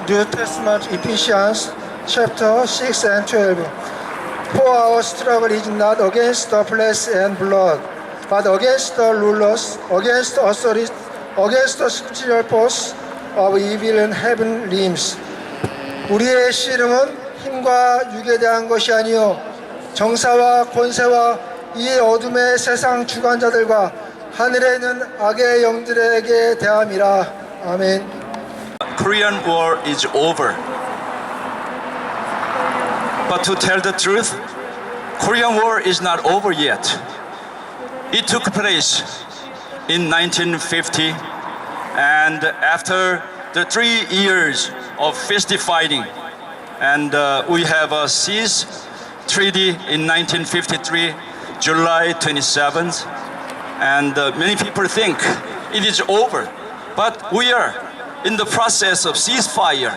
New Testament, Ephesians chapter 6 and 12. For our struggle is not against the flesh and blood, but against the rulers, against the authorities, against the spiritual force of evil in heaven realms. 우리의 씨름은 힘과 육에 대한 것이 아니요 정사와 권세와 이 어둠의 세상 주관자들과 하늘에 있는 악의 영들에게 대함이라. 아멘. Korean War is over. But to tell the truth, Korean War is not over yet. It took place in 1950, and after the 3 years of fierce fighting, and we have a cease treaty in 1953, July 27th, and many people think it is over, but we are in the process of ceasefire.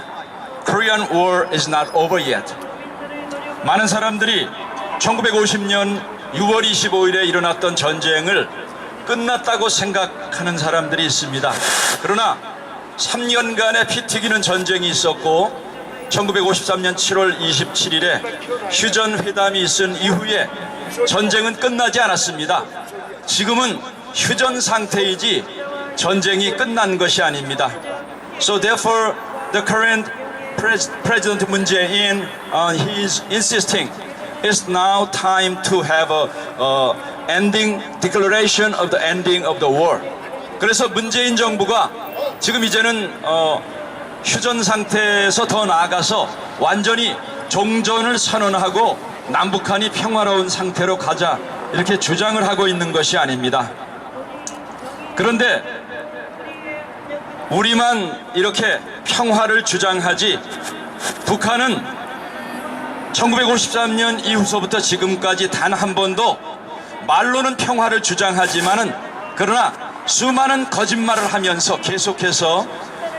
Korean War is not over yet. 많은 사람들이 1950년 6월 25일에 일어났던 전쟁을 끝났다고 생각하는 사람들이 있습니다. 그러나 3년간의 피 튀기는 전쟁이 있었고 1953년 7월 27일에 휴전 회담이 있은 이후에 전쟁은 끝나지 않았습니다. 지금은 휴전 상태이지 전쟁이 끝난 것이 아닙니다. So therefore the current President Moon Jae-in, he is insisting it's now time to have a ending declaration of the ending of the war. 그래서 문재인 정부가 지금 이제는 휴전 상태에서 더 나아가서 완전히 종전을 선언하고 남북한이 평화로운 상태로 가자 이렇게 주장을 하고 있는 것이 아닙니다. 그런데 우리만 이렇게 평화를 주장하지 북한은 1953년 이후서부터 지금까지 단 한 번도 말로는 평화를 주장하지만은 그러나 수많은 거짓말을 하면서 계속해서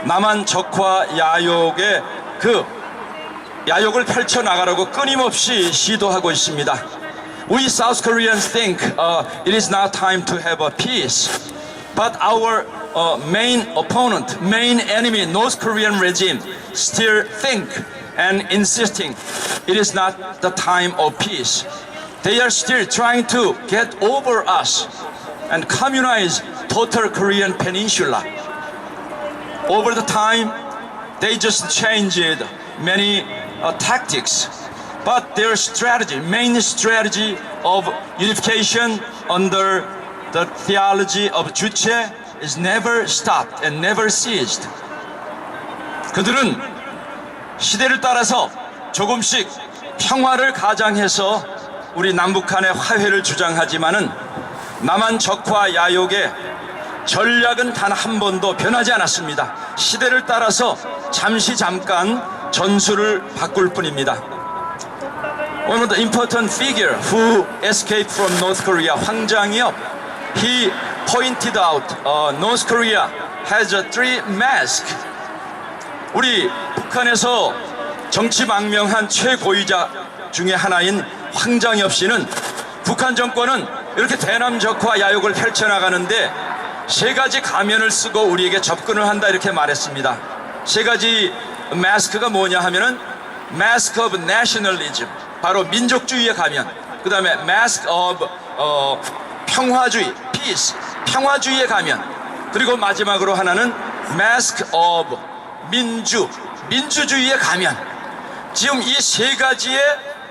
남한 적화 야욕의 그 야욕을 펼쳐나가려고 끊임없이 시도하고 있습니다. We South Koreans think it is now time to have a peace, but our main opponent, main enemy, North Korean regime, still think and insisting it is not the time of peace. They are still trying to get over us and communize total Korean peninsula. Over the time, they just changed many tactics, but their strategy, main strategy of unification under the theology of 주체 is never stopped and never ceased. 그들은 시대를 따라서 조금씩 평화를 가장해서 우리 남북한의 화해를 주장하지만은 남한 적화 야욕의 전략은 단 한 번도 변하지 않았습니다. 시대를 따라서 잠깐 전술을 바꿀 뿐입니다. One of the important figure who escaped from North Korea, 황 장엽, he pointed out North Korea has a 3 mask. 우리 북한에서 정치망명한 최고위자 중에 하나인 황장엽 씨는 북한 정권은 이렇게 대남적화 야욕을 펼쳐나가는데 3가지 가면을 쓰고 우리에게 접근을 한다 이렇게 말했습니다. 3가지 마스크가 뭐냐 하면은 Mask of Nationalism, 바로 민족주의의 가면. 그 다음에 Mask of 평화주의, Peace, 평화주의의 가면. 그리고 마지막으로 하나는 Mask of 민주주의의 가면. 지금 이 3가지에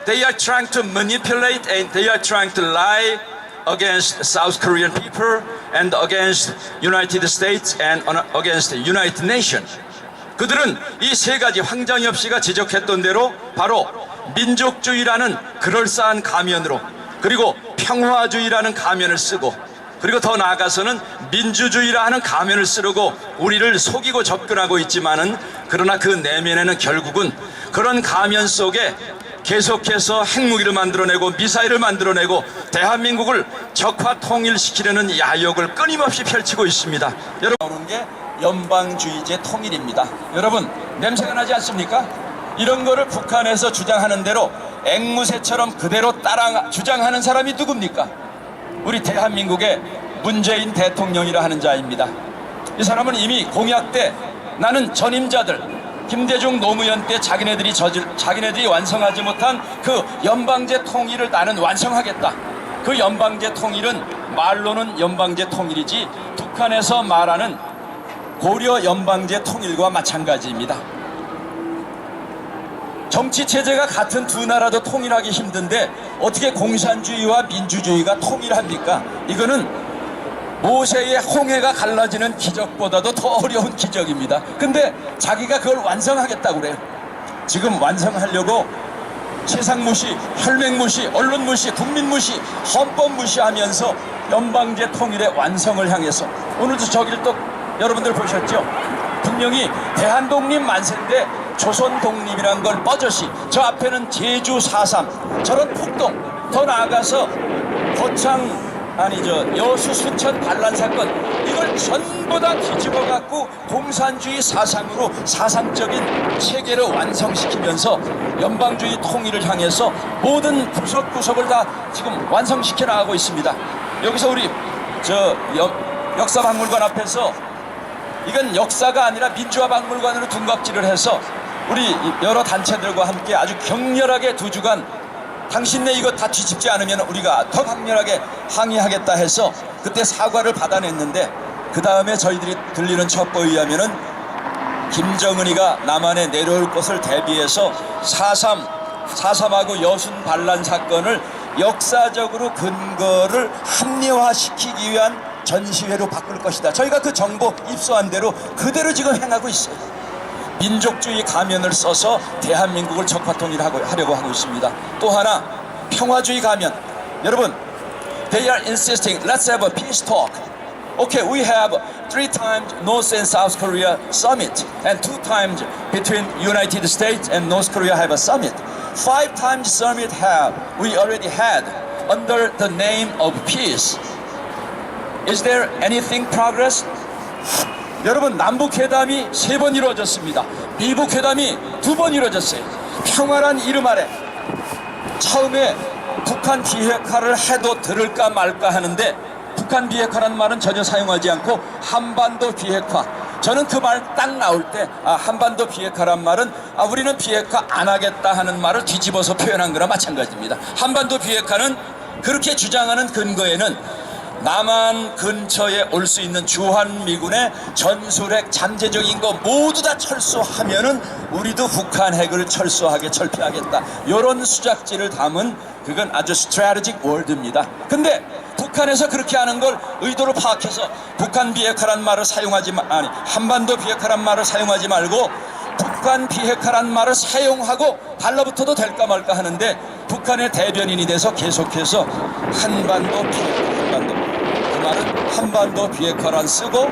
they are trying to manipulate and they are trying to lie against South Korean people and against United States and against the United Nations. 그들은 이 3가지 황장엽 씨가 지적했던 대로 바로 민족주의라는 그럴싸한 가면으로 그리고 평화주의라는 가면을 쓰고 그리고 더 나아가서는 민주주의라 하는 가면을 쓰려고 우리를 속이고 접근하고 있지만은 그러나 그 내면에는 결국은 그런 가면 속에 계속해서 핵무기를 만들어내고 미사일을 만들어내고 대한민국을 적화 통일시키려는 야욕을 끊임없이 펼치고 있습니다. 여러분, 나오는 게 연방주의제 통일입니다. 여러분, 냄새가 나지 않습니까? 이런 거를 북한에서 주장하는 대로 앵무새처럼 그대로 따라 주장하는 사람이 누굽니까? 우리 대한민국의 문재인 대통령이라 하는 자입니다. 이 사람은 이미 공약 때 나는 전임자들 김대중 노무현 때 자기네들이 완성하지 못한 그 연방제 통일을 나는 완성하겠다. 그 연방제 통일은 말로는 연방제 통일이지 북한에서 말하는 고려 연방제 통일과 마찬가지입니다. 정치 체제가 같은 두 나라도 통일하기 힘든데 어떻게 공산주의와 민주주의가 통일합니까? 이거는 모세의 홍해가 갈라지는 기적보다도 더 어려운 기적입니다. 근데 자기가 그걸 완성하겠다고 그래요. 지금 완성하려고 세상 무시, 혈맹 무시, 언론 무시, 국민 무시, 헌법 무시하면서 연방제 통일의 완성을 향해서 오늘도 저기를 또 여러분들 보셨죠? 분명히 대한독립 만세인데 조선독립이란 걸 뻐젓이 저 앞에는 제주 4.3 저런 폭동 더 나아가서 여수 순천 반란 사건 이걸 전부 다 뒤집어 갖고 공산주의 사상으로 사상적인 체계를 완성시키면서 연방주의 통일을 향해서 모든 구석구석을 다 지금 완성시켜 나가고 있습니다. 여기서 우리 역사박물관 앞에서 이건 역사가 아니라 민주화박물관으로 둔갑질을 해서 우리 여러 단체들과 함께 아주 격렬하게 2주간 당신네 이거 다 뒤집지 않으면 우리가 더 강렬하게 항의하겠다 해서 그때 사과를 받아냈는데 그 다음에 저희들이 들리는 첩보에 의하면은 김정은이가 남한에 내려올 것을 대비해서 4.3하고 여순 반란 사건을 역사적으로 근거를 합리화시키기 위한 전시회로 바꿀 것이다. 저희가 그 정보 입수한 대로 그대로 지금 행하고 있어요. 민족주의 가면을 써서 대한민국을 적화통일하려고 하고 있습니다. 또 하나 평화주의 가면. 여러분, they are insisting let's have a peace talk. Okay, we have 3 times North and South Korea summit and 2 times between United States and North Korea have a summit. 5 times summit we already had under the name of peace. Is there anything progress? 여러분, 남북 회담이 3번 이루어졌습니다. 미북 회담이 2번 이루어졌어요. 평화란 이름 아래 처음에 북한 비핵화를 해도 들을까 말까 하는데 북한 비핵화란 말은 전혀 사용하지 않고 한반도 비핵화. 저는 그 말 딱 나올 때 한반도 비핵화란 말은 우리는 비핵화 안 하겠다 하는 말을 뒤집어서 표현한 거나 마찬가지입니다. 한반도 비핵화는 그렇게 주장하는 근거에는 남한 근처에 올 수 있는 주한미군의 전술핵 잠재적인 거 모두 다 철수하면은 우리도 북한 핵을 철폐하겠다. 이런 수작지를 담은 그건 아주 스트래티직 월드입니다. 근데 북한에서 그렇게 하는 걸 의도로 파악해서 북한 비핵화란 말을 한반도 비핵화란 말을 사용하지 말고 북한 비핵화란 말을 사용하고 달라붙어도 될까 말까 하는데 북한의 대변인이 돼서 계속해서 한반도 그 말은 한반도 비핵화란 쓰고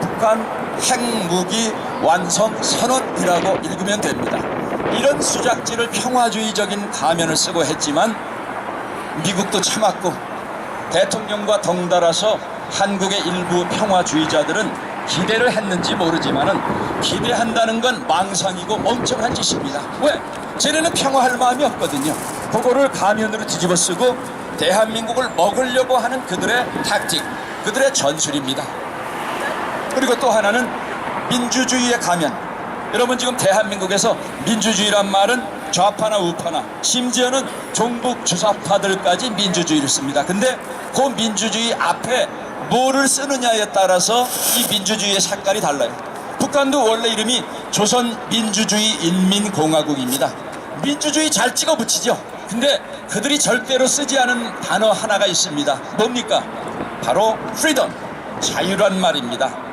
북한 핵무기 완성 선언이라고 읽으면 됩니다. 이런 수작지를 평화주의적인 가면을 쓰고 했지만 미국도 참았고 대통령과 덩달아서 한국의 일부 평화주의자들은 기대를 했는지 모르지만은 기대한다는 건 망상이고 멍청한 짓입니다. 왜? 쟤네는 평화할 마음이 없거든요. 그거를 가면으로 뒤집어 쓰고 대한민국을 먹으려고 하는 그들의 taktik, 그들의 전술입니다. 그리고 또 하나는 민주주의의 가면. 여러분, 지금 대한민국에서 민주주의란 말은 좌파나 우파나 심지어는 종북 주사파들까지 민주주의를 씁니다. 근데 그 민주주의 앞에 뭐를 쓰느냐에 따라서 이 민주주의의 색깔이 달라요. 북한도 원래 이름이 조선민주주의인민공화국입니다. 민주주의 잘 찍어 붙이죠. 근데 그들이 절대로 쓰지 않은 단어 하나가 있습니다. 뭡니까? 바로 freedom, 자유란 말입니다.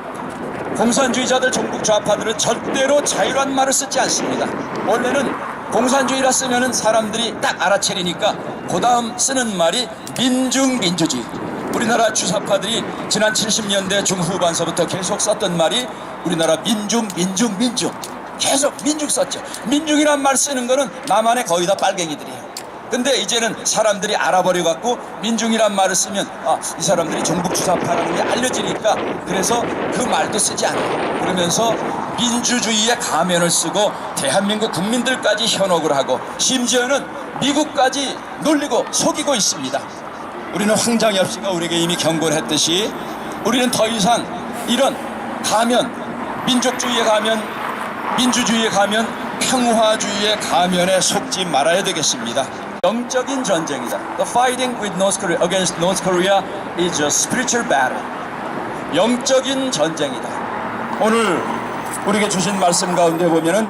공산주의자들, 종북 좌파들은 절대로 자유란 말을 쓰지 않습니다. 원래는 공산주의라 쓰면은 사람들이 딱 알아채리니까 그 다음 쓰는 말이 민주주의. 우리나라 주사파들이 지난 70년대 중후반서부터 계속 썼던 말이 우리나라 민중 계속 민중 썼죠. 민중이란 말 쓰는 거는 남한에 거의 다 빨갱이들이에요. 근데 이제는 사람들이 알아버려 갖고 민중이란 말을 쓰면 이 사람들이 종북 주사파라는 게 알려지니까 그래서 그 말도 쓰지 않아요. 그러면서 민주주의의 가면을 쓰고 대한민국 국민들까지 현혹을 하고 심지어는 미국까지 놀리고 속이고 있습니다. 우리는 황장엽 씨가 우리에게 이미 경고를 했듯이 우리는 더 이상 이런 가면, 민족주의의 가면, 민주주의에 가면 평화주의의 가면에 속지 말아야 되겠습니다. 영적인 전쟁이다. The fighting with North Korea against North Korea is a spiritual battle. 영적인 전쟁이다. 오늘 우리에게 주신 말씀 가운데 보면은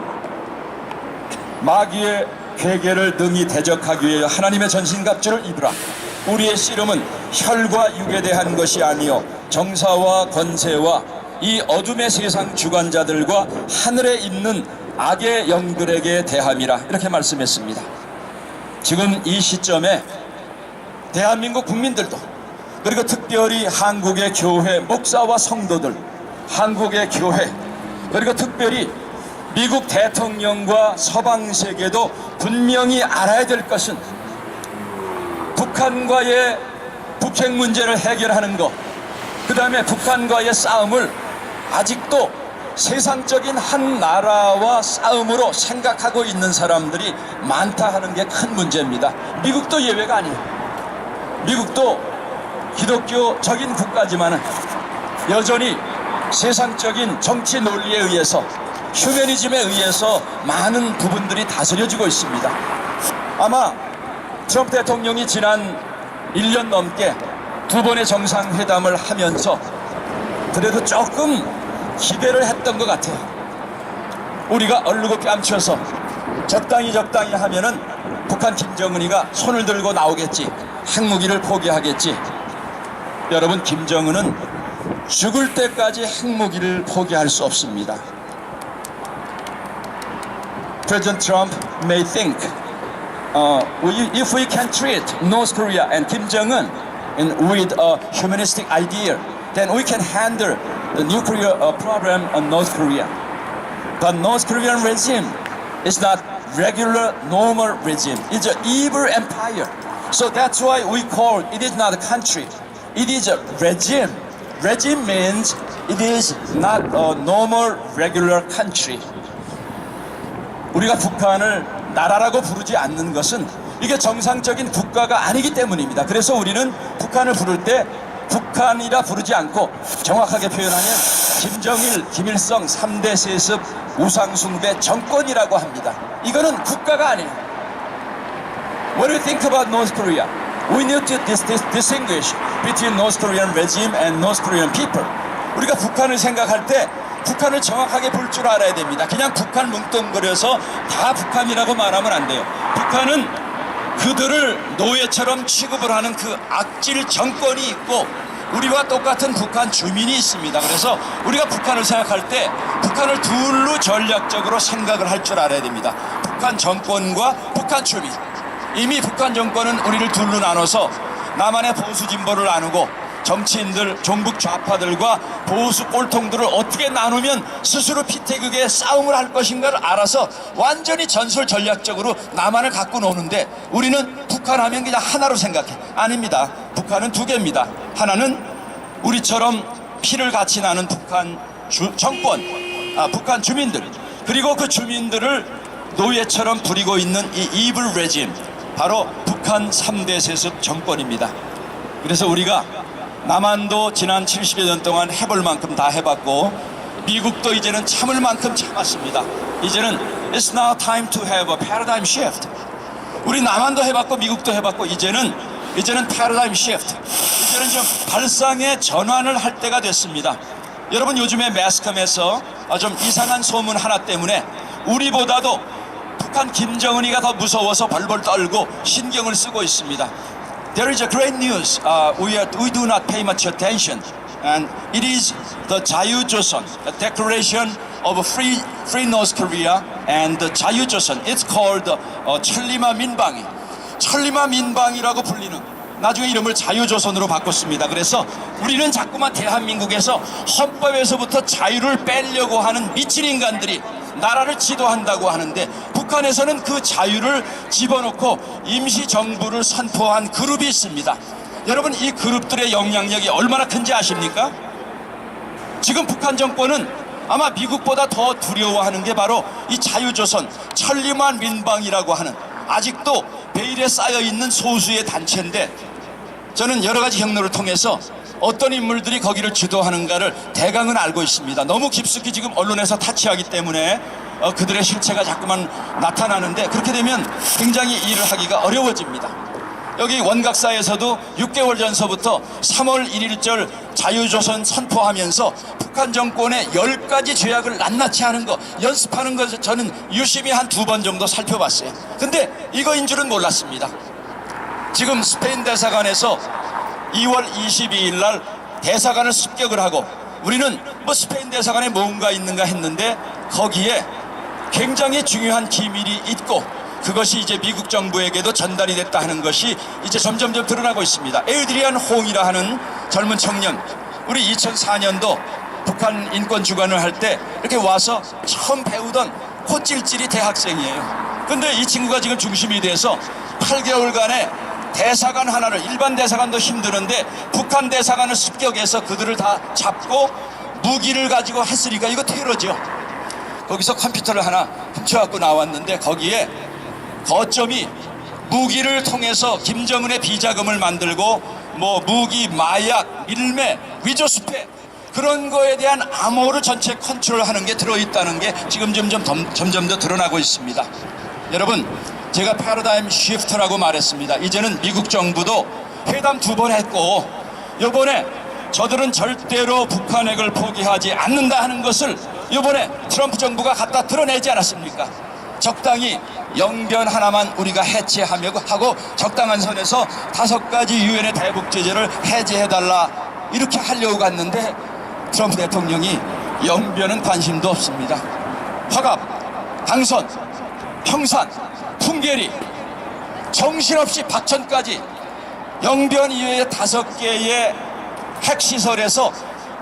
마귀의 괴계를 능히 대적하기 위해 하나님의 전신갑주를 입으라. 우리의 씨름은 혈과 육에 대한 것이 아니요 정사와 권세와 이 어둠의 세상 주관자들과 하늘에 있는 악의 영들에게 대함이라. 이렇게 말씀했습니다. 지금 이 시점에 대한민국 국민들도, 그리고 특별히 한국의 교회 목사와 성도들, 한국의 교회, 그리고 특별히 미국 대통령과 서방 세계도 분명히 알아야 될 것은 북한과의 북핵 문제를 해결하는 것, 그 다음에 북한과의 싸움을 아직도 세상적인 한 나라와 싸움으로 생각하고 있는 사람들이 많다 하는 게 큰 문제입니다. 미국도 예외가 아니에요. 미국도 기독교적인 국가지만은 여전히 세상적인 정치 논리에 의해서, 휴머니즘에 의해서 많은 부분들이 다스려지고 있습니다. 아마 트럼프 대통령이 지난 1년 넘게 2번의 정상회담을 하면서 그래도 조금 기대를 했던 것 같아요. 우리가 얼르고 뺨쳐서 적당히 하면은 북한 김정은이가 손을 들고 나오겠지, 핵무기를 포기하겠지. 여러분, 김정은은 죽을 때까지 핵무기를 포기할 수 없습니다. President Trump may think if we can treat North Korea and Kim Jong-un with a humanistic idea, then we can handle the nuclear problem on North Korea. But North Korean regime is not regular, normal regime. It's an evil empire. So that's why we call it is not a country. It is a regime. Regime means it is not a normal, regular country. 우리가 북한을 나라라고 부르지 않는 것은 이게 정상적인 국가가 아니기 때문입니다. 그래서 우리는 북한을 부를 때 북한이라 부르지 않고 정확하게 표현하면 김정일, 김일성 3대 세습 우상숭배 정권이라고 합니다. 이거는 국가가 아니에요. When we think about North Korea, we need to distinguish between North Korean regime and North Korean people. 우리가 북한을 생각할 때 북한을 정확하게 볼 줄 알아야 됩니다. 그냥 북한 뭉뚱그려서 다 북한이라고 말하면 안 돼요. 북한은 그들을 노예처럼 취급을 하는 그 악질 정권이 있고 우리와 똑같은 북한 주민이 있습니다. 그래서 우리가 북한을 생각할 때 북한을 둘로 전략적으로 생각을 할 줄 알아야 됩니다. 북한 정권과 북한 주민. 이미 북한 정권은 우리를 둘로 나눠서 남한의 보수 진보를 나누고 정치인들, 종북 좌파들과 보수 꼴통들을 어떻게 나누면 스스로 피태극에 싸움을 할 것인가를 알아서 완전히 전술 전략적으로 남한을 갖고 노는데 우리는 북한 하면 그냥 하나로 생각해. 아닙니다. 북한은 두 개입니다. 하나는 우리처럼 피를 같이 나는 북한 정권, 북한 주민들, 그리고 그 주민들을 노예처럼 부리고 있는 이 evil regime, 바로 북한 3대 세습 정권입니다. 그래서 우리가 남한도 지난 70여 년 동안 해볼 만큼 다 해봤고 미국도 이제는 참을 만큼 참았습니다. 이제는 It's now time to have a paradigm shift. 우리 남한도 해봤고 미국도 해봤고 이제는 paradigm shift. 이제는 좀 발상의 전환을 할 때가 됐습니다. 여러분, 요즘에 매스컴에서 좀 이상한 소문 하나 때문에 우리보다도 북한 김정은이가 더 무서워서 벌벌 떨고 신경을 쓰고 있습니다. There is a great news. We do not pay much attention, and it is the 자유조선, the Declaration of Free North Korea, and the 자유조선. It's called 천리마 민방위. 천리마 민방위라고 불리는, 나중에 이름을 자유조선으로 바꿨습니다. 그래서 우리는 자꾸만 대한민국에서 헌법에서부터 자유를 빼려고 하는 미친 인간들이 나라를 지도한다고 하는데 북한에서는 그 자유를 집어넣고 임시정부를 선포한 그룹이 있습니다. 여러분, 이 그룹들의 영향력이 얼마나 큰지 아십니까? 지금 북한 정권은 아마 미국보다 더 두려워하는 게 바로 이 자유조선 천리만 민방이라고 하는 아직도 베일에 쌓여있는 소수의 단체인데, 저는 여러 가지 경로를 통해서 어떤 인물들이 거기를 주도하는가를 대강은 알고 있습니다. 너무 깊숙이 지금 언론에서 타치하기 때문에 그들의 실체가 자꾸만 나타나는데, 그렇게 되면 굉장히 일을 하기가 어려워집니다. 여기 원각사에서도 6개월 전서부터 3월 1일절 자유조선 선포하면서 북한 정권의 10가지 죄악을 낱낱이 하는 거, 연습하는 것을 저는 유심히 한 2번 정도 살펴봤어요. 근데 이거인 줄은 몰랐습니다. 지금 스페인 대사관에서 2월 22일 날 대사관을 습격을 하고, 우리는 뭐 스페인 대사관에 뭔가 있는가 했는데 거기에 굉장히 중요한 기밀이 있고, 그것이 이제 미국 정부에게도 전달이 됐다 하는 것이 이제 점점점 드러나고 있습니다. 에드리안 홍이라 하는 젊은 청년, 우리 2004년도 북한 인권 주관을 할 때 이렇게 와서 처음 배우던 코찔찔이 대학생이에요. 근데 이 친구가 지금 중심이 돼서 8개월간의 대사관 하나를, 일반 대사관도 힘드는데 북한 대사관을 습격해서 그들을 다 잡고 무기를 가지고 했으니까 이거 테러죠. 거기서 컴퓨터를 하나 훔쳐갖고 나왔는데 거기에 거점이 무기를 통해서 김정은의 비자금을 만들고 뭐 무기, 마약, 밀매, 위조수패, 그런 거에 대한 암호를 전체 컨트롤하는 게 들어있다는 게 지금 점점 더 드러나고 있습니다. 여러분, 제가 패러다임 시프트라고 말했습니다. 이제는 미국 정부도 회담 2번 했고, 이번에 저들은 절대로 북한 핵을 포기하지 않는다 하는 것을 이번에 트럼프 정부가 갖다 드러내지 않았습니까? 적당히 영변 하나만 우리가 해체하며 하고 적당한 선에서 5가지 유엔의 대북 제재를 해제해달라, 이렇게 하려고 갔는데 트럼프 대통령이 영변은 관심도 없습니다. 화갑, 당선, 평산, 풍계리, 정신없이 박천까지 영변 이외의 5개의 핵시설에서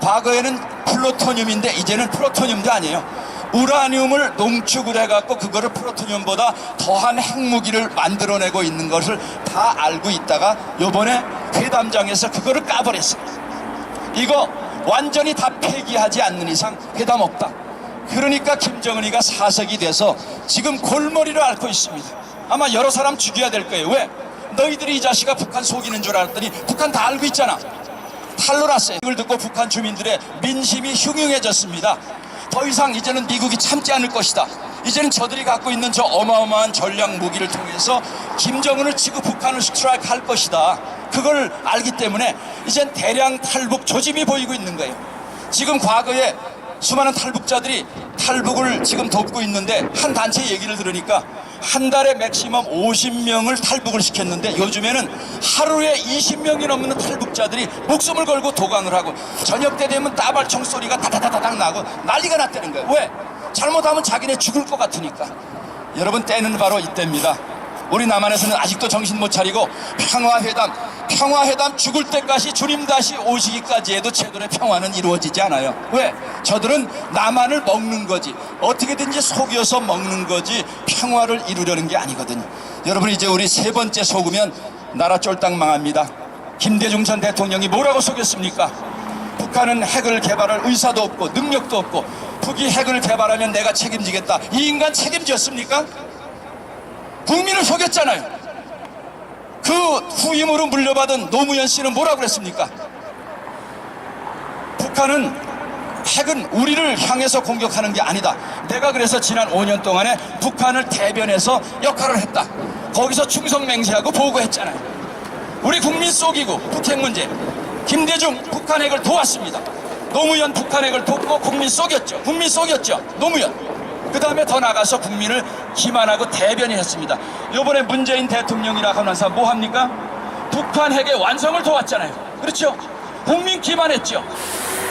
과거에는 플루토늄인데 이제는 프로토늄도 아니에요. 우라늄을 농축을 해갖고 그거를 프로토늄보다 더한 핵무기를 만들어내고 있는 것을 다 알고 있다가 요번에 회담장에서 그거를 까버렸어요. 이거 완전히 다 폐기하지 않는 이상 회담 없다. 그러니까 김정은이가 사석이 돼서 지금 골머리를 앓고 있습니다. 아마 여러 사람 죽여야 될 거예요. 왜? 너희들이 이 자식아 북한 속이는 줄 알았더니 북한 다 알고 있잖아. 탈로 났어요. 이걸 듣고 북한 주민들의 민심이 흉흉해졌습니다. 더 이상 이제는 미국이 참지 않을 것이다. 이제는 저들이 갖고 있는 저 어마어마한 전략 무기를 통해서 김정은을 치고 북한을 스트라이크 할 것이다. 그걸 알기 때문에 이젠 대량 탈북 조짐이 보이고 있는 거예요. 지금 과거에 수많은 탈북자들이 탈북을 지금 돕고 있는데 한 단체 얘기를 들으니까 한 달에 맥시멈 50명을 탈북을 시켰는데 요즘에는 하루에 20명이 넘는 탈북자들이 목숨을 걸고 도강을 하고 저녁 때 되면 따발총 소리가 다다다다닥 나고 난리가 났다는 거예요. 왜? 잘못하면 자기네 죽을 것 같으니까. 여러분, 때는 바로 이때입니다. 우리 남한에서는 아직도 정신 못 차리고 평화회담 죽을 때까지 주님 다시 오시기까지 해도 제대로 평화는 이루어지지 않아요. 왜? 저들은 남한을 먹는 거지, 어떻게든지 속여서 먹는 거지 평화를 이루려는 게 아니거든요. 여러분, 이제 우리 3번째 속으면 나라 쫄딱 망합니다. 김대중 전 대통령이 뭐라고 속였습니까? 북한은 핵을 개발할 의사도 없고 능력도 없고 북이 핵을 개발하면 내가 책임지겠다. 이 인간 책임졌습니까? 국민을 속였잖아요. 그 후임으로 물려받은 노무현 씨는 뭐라고 그랬습니까? 북한은 핵은 우리를 향해서 공격하는 게 아니다. 내가 그래서 지난 5년 동안에 북한을 대변해서 역할을 했다. 거기서 충성맹세하고 보고했잖아요. 우리 국민 속이고 북핵 문제, 김대중 북한 핵을 도왔습니다. 노무현 북한 핵을 돕고 국민 속였죠. 노무현. 그 다음에 더 나가서 국민을 기만하고 대변했습니다. 요번에 문재인 대통령이라 하면서 뭐 합니까? 북한 핵의 완성을 도왔잖아요. 그렇죠? 국민 기만했죠.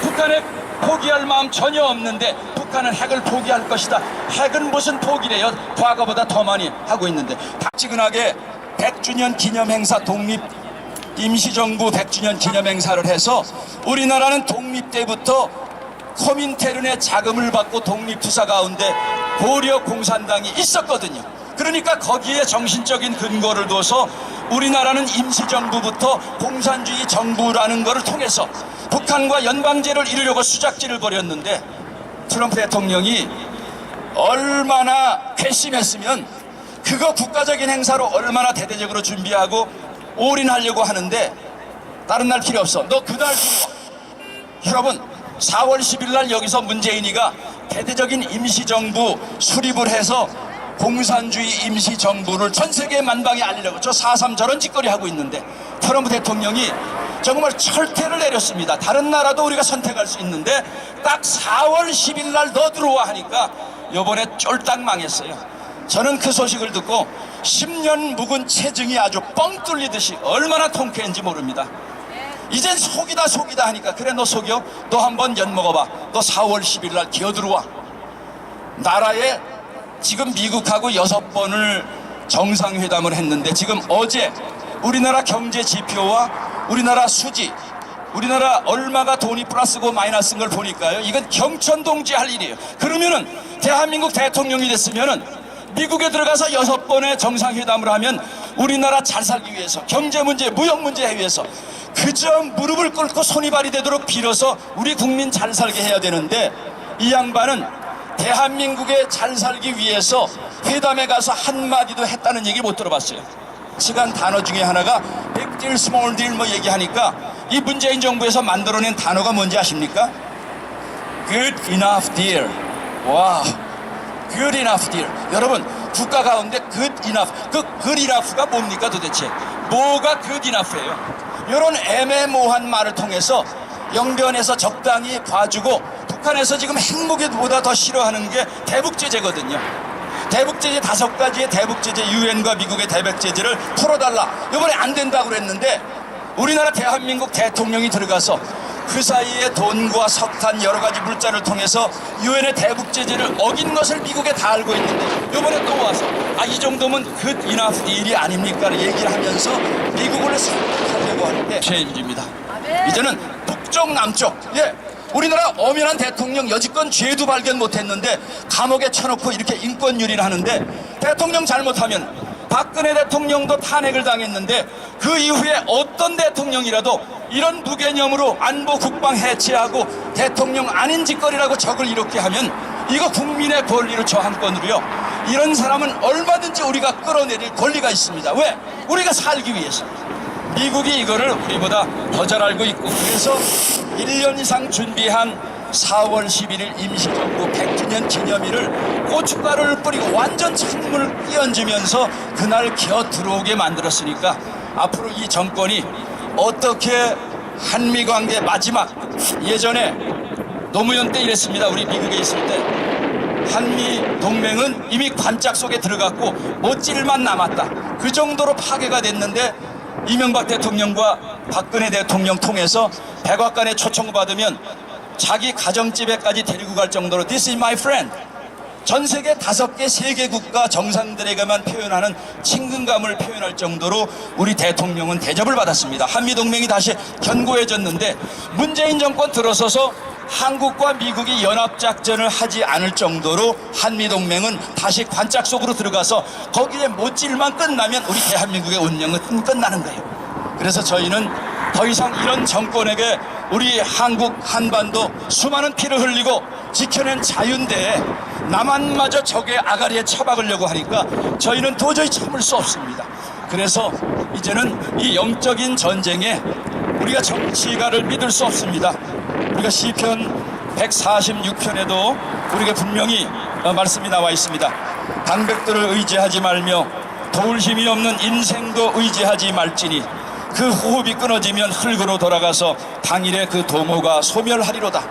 북한 핵 포기할 마음 전혀 없는데 북한은 핵을 포기할 것이다. 핵은 무슨 포기래요? 과거보다 더 많이 하고 있는데. 박지근하게 100주년 기념행사, 독립 임시정부 100주년 기념행사를 해서 우리나라는 독립 때부터 코민테른의 자금을 받고 독립투사 가운데 고려 공산당이 있었거든요. 그러니까 거기에 정신적인 근거를 둬서 우리나라는 임시정부부터 공산주의 정부라는 것을 통해서 북한과 연방제를 이루려고 수작질을 벌였는데 트럼프 대통령이 얼마나 괘씸했으면 그거 국가적인 행사로 얼마나 대대적으로 준비하고 올인하려고 하는데 다른 날 필요 없어. 너 그날 들어와. 여러분 4월 10일 날 여기서 문재인이가 대대적인 임시정부 수립을 해서 공산주의 임시정부를 전 세계 만방에 알리려고 저 4.3 저런 짓거리 하고 있는데 트럼프 대통령이 정말 철퇴를 내렸습니다. 다른 나라도 우리가 선택할 수 있는데 딱 4월 10일 날 너 들어와 하니까 요번에 쫄딱 망했어요. 저는 그 소식을 듣고 10년 묵은 체증이 아주 뻥 뚫리듯이 얼마나 통쾌한지 모릅니다. 이젠 속이다 하니까 그래 너 속여? 너 한번 연 먹어봐. 너 4월 10일 날 기어들어와. 나라에 지금 미국하고 6번을 정상회담을 했는데 지금 어제 우리나라 경제 지표와 우리나라 수지, 우리나라 얼마가 돈이 플러스고 마이너스인 걸 보니까요, 이건 경천동지 할 일이에요. 그러면은 대한민국 대통령이 됐으면은 미국에 들어가서 6번의 정상회담을 하면 우리나라 잘 살기 위해서, 경제 문제, 무역 문제에 위해서 그저 무릎을 꿇고 손이발이 되도록 빌어서 우리 국민 잘 살게 해야 되는데, 이 양반은 대한민국에 잘 살기 위해서 회담에 가서 한마디도 했다는 얘기 못 들어봤어요. 시간 단어 중에 하나가 big deal, small deal 뭐 얘기하니까 이 문재인 정부에서 만들어낸 단어가 뭔지 아십니까? good enough deal. 와, good enough deal. 여러분, 국가 가운데 good enough, 그 good enough가 뭡니까 도대체? 뭐가 good enough예요? 이런 애매모호한 말을 통해서 영변에서 적당히 봐주고, 북한에서 지금 핵무기보다 더 싫어하는 게 대북제재거든요. 대북제재 5가지의 대북제재, 유엔과 미국의 대북제재를 풀어달라. 이번에 안 된다고 그랬는데 우리나라 대한민국 대통령이 들어가서 그 사이에 돈과 석탄 여러 가지 물자를 통해서 유엔의 대북제재를 어긴 것을 미국에 다 알고 있는데 이번에 또 와서 이 정도면 good enough 딜이 아닙니까? 얘기를 하면서 미국을 설득하려고 하는데 체인지입니다. 이제는 북쪽 남쪽, 우리나라 엄연한 대통령 여지껏 죄도 발견 못했는데 감옥에 쳐놓고 이렇게 인권유리를 하는데, 대통령 잘못하면 박근혜 대통령도 탄핵을 당했는데 그 이후에 어떤 대통령이라도 이런 무개념으로 안보 국방 해체하고 대통령 아닌 짓거리라고 적을 이렇게 하면 이거 국민의 권리를 저항권으로요, 이런 사람은 얼마든지 우리가 끌어내릴 권리가 있습니다. 왜? 우리가 살기 위해서. 미국이 이거를 우리보다 더 잘 알고 있고, 그래서 1년 이상 준비한 4월 11일 임시정부 100주년 기념일을 고춧가루를 뿌리고 완전 찬물을 끼얹으면서 그날 기어 들어오게 만들었으니까 앞으로 이 정권이 어떻게 한미관계 마지막, 예전에 노무현 때 이랬습니다. 우리 미국에 있을 때 한미 동맹은 이미 관짝 속에 들어갔고 못질만 남았다. 그 정도로 파괴가 됐는데 이명박 대통령과 박근혜 대통령 통해서 백악관에 초청을 받으면 자기 가정집에까지 데리고 갈 정도로 This is my friend, 전 세계 5개 세계 국가 정상들에게만 표현하는 친근감을 표현할 정도로 우리 대통령은 대접을 받았습니다. 한미동맹이 다시 견고해졌는데 문재인 정권 들어서서 한국과 미국이 연합작전을 하지 않을 정도로 한미동맹은 다시 관짝 속으로 들어가서 거기에 못질만 끝나면 우리 대한민국의 운명은 끝나는 거예요. 그래서 저희는 더 이상 이런 정권에게 우리 한국 한반도 수많은 피를 흘리고 지켜낸 자유인데 남한마저 적의 아가리에 처박으려고 하니까 저희는 도저히 참을 수 없습니다. 그래서 이제는 이 영적인 전쟁에 우리가 정치가를 믿을 수 없습니다. 우리가 시편 146편에도 우리가 분명히 말씀이 나와 있습니다. 방백들을 의지하지 말며 도울 힘이 없는 인생도 의지하지 말지니 그 호흡이 끊어지면 흙으로 돌아가서 당일에 그 도모가 소멸하리로다.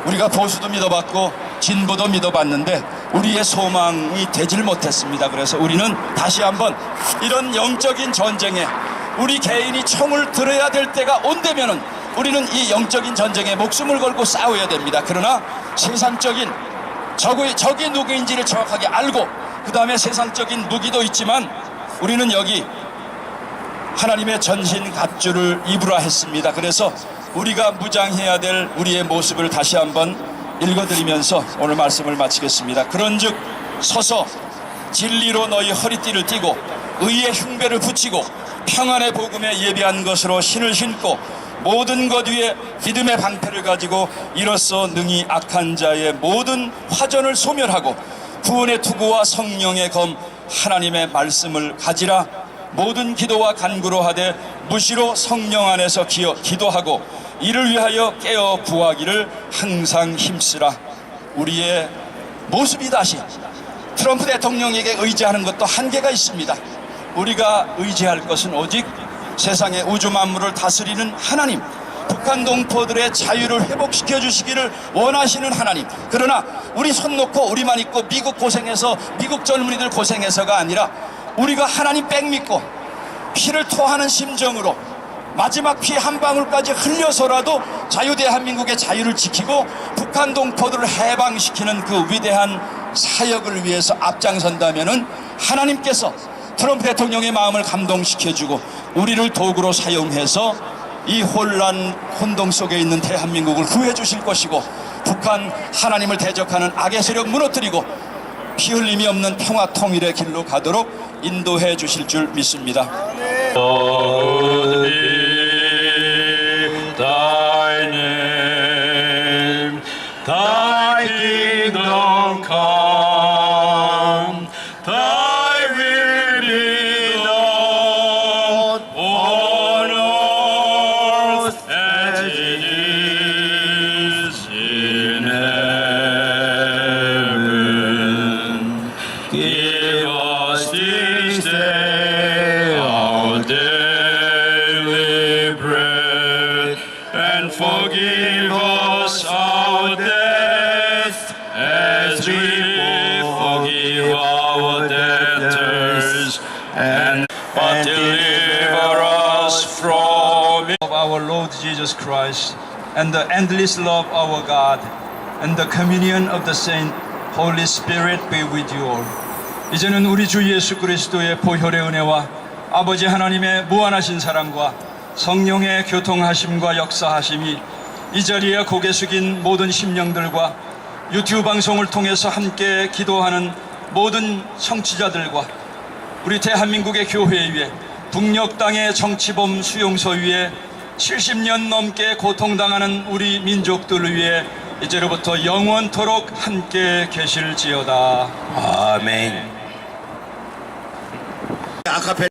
우리가 보수도 믿어봤고 진보도 믿어봤는데 우리의 소망이 되질 못했습니다. 그래서 우리는 다시 한번 이런 영적인 전쟁에 우리 개인이 총을 들어야 될 때가 온다면은 우리는 이 영적인 전쟁에 목숨을 걸고 싸워야 됩니다. 그러나 세상적인 적이 누구인지를 정확하게 알고 그 다음에 세상적인 무기도 있지만 우리는 여기 하나님의 전신 갑주를 입으라 했습니다. 그래서 우리가 무장해야 될 우리의 모습을 다시 한번 읽어드리면서 오늘 말씀을 마치겠습니다. 그런즉 서서 진리로 너희 허리띠를 띠고 의의 흉배를 붙이고 평안의 복음에 예비한 것으로 신을 신고 모든 것 위에 믿음의 방패를 가지고 이로써 능히 악한 자의 모든 화전을 소멸하고 구원의 투구와 성령의 검 하나님의 말씀을 가지라. 모든 기도와 간구로 하되 무시로 성령 안에서 기도하고 이를 위하여 깨어 구하기를 항상 힘쓰라. 우리의 모습이 다시 트럼프 대통령에게 의지하는 것도 한계가 있습니다. 우리가 의지할 것은 오직 세상의 우주 만물을 다스리는 하나님, 북한 동포들의 자유를 회복시켜 주시기를 원하시는 하나님. 그러나 우리 손 놓고 우리만 있고 미국 고생해서, 미국 젊은이들 고생해서가 아니라 우리가 하나님 백 믿고 피를 토하는 심정으로 마지막 피 한 방울까지 흘려서라도 자유 대한민국의 자유를 지키고 북한 동포들을 해방시키는 그 위대한 사역을 위해서 앞장선다면은 하나님께서 트럼프 대통령의 마음을 감동시켜주고 우리를 도구로 사용해서 이 혼동 속에 있는 대한민국을 구해 주실 것이고, 북한 하나님을 대적하는 악의 세력 무너뜨리고 피 흘림이 없는 평화 통일의 길로 가도록 인도해 주실 줄 믿습니다. Lord, be thy name, thy kingdom come, thy will be done on earth as it is in heaven. Give us this day our daily bread, and forgive us our debts as we forgive our debtors, and deliver us from Of our Lord Jesus Christ, and the endless love of our God, and the communion of the saint Holy Spirit be with you all. 이제는 우리 주 예수 그리스도의 보혈의 은혜와 아버지 하나님의 무한하신 사랑과 성령의 교통하심과 역사하심이 이 자리에 고개 숙인 모든 심령들과 유튜브 방송을 통해서 함께 기도하는 모든 청취자들과 우리 대한민국의 교회 위에, 북녘 땅의 정치범 수용소 위에 70년 넘게 고통당하는 우리 민족들을 위해 이제로부터 영원토록 함께 계실지어다. 아멘. 아카페